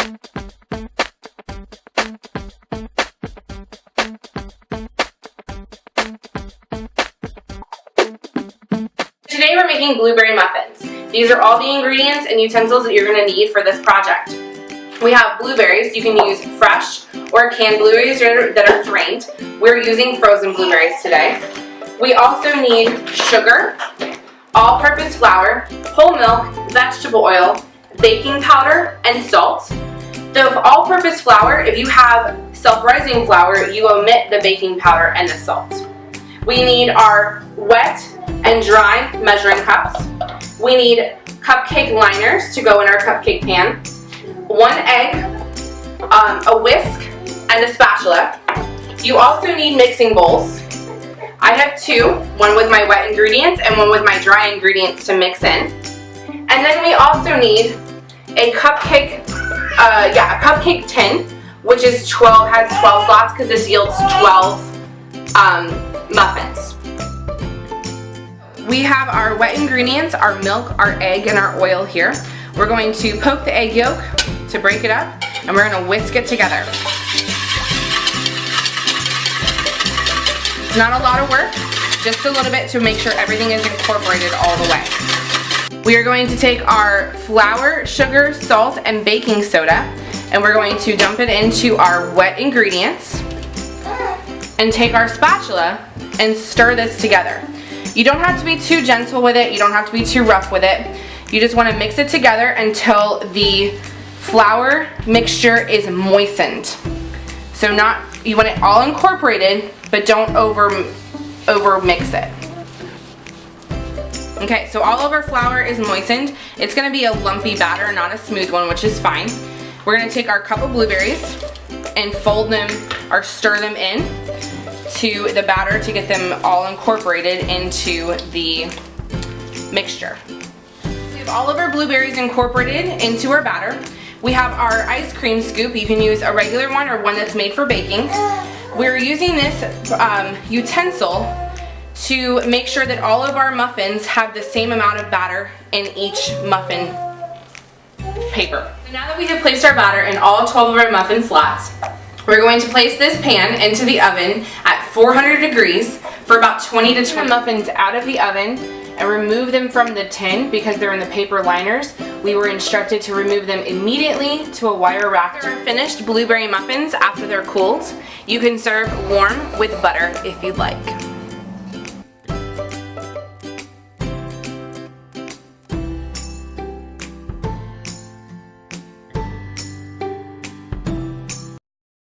Today we're making blueberry muffins. These are all the ingredients and utensils that you're going to need for this project. We have blueberries. You can use fresh or canned blueberries that are drained. We're using frozen blueberries today. We also need sugar, all-purpose flour, whole milk, vegetable oil, baking powder, and salt. The all-purpose flour, if you have self-rising flour, you omit the baking powder and the salt. We need our wet and dry measuring cups. We need cupcake liners to go in our cupcake pan, 1 egg, a whisk, and a spatula. You also need mixing bowls. I have 2, one with my wet ingredients and one with my dry ingredients to mix in. And then we also need a cupcake, a cupcake tin, which is has 12 slots because this yields 12 muffins. We have our wet ingredients, our milk, our egg, and our oil here. We're going to poke the egg yolk to break it up, and we're going to whisk it together. It's not a lot of work, just a little bit to make sure everything is incorporated all the way. We are going to take our flour, sugar, salt, and baking soda, and we're going to dump it into our wet ingredients, and take our spatula and stir this together. You don't have to be too gentle with it, you don't have to be too rough with it. You just want to mix it together until the flour mixture is moistened. So you want it all incorporated, but don't over mix it. Okay, so all of our flour is moistened. It's going to be a lumpy batter, not a smooth one, which is fine. We're going to take our cup of blueberries and fold them or stir them in to the batter to get them all incorporated into the mixture. We have all of our blueberries incorporated into our batter. We have our ice cream scoop. You can use a regular one or one that's made for baking. We're using this utensil to make sure that all of our muffins have the same amount of batter in each muffin paper. So now that we have placed our batter in all 12 of our muffin slots, we're going to place this pan into the oven at 400 degrees for about 20 to 20 muffins out of the oven and remove them from the tin because they're in the paper liners. We were instructed to remove them immediately to a wire rack. After our finished blueberry muffins, after they're cooled, you can serve warm with butter if you'd like.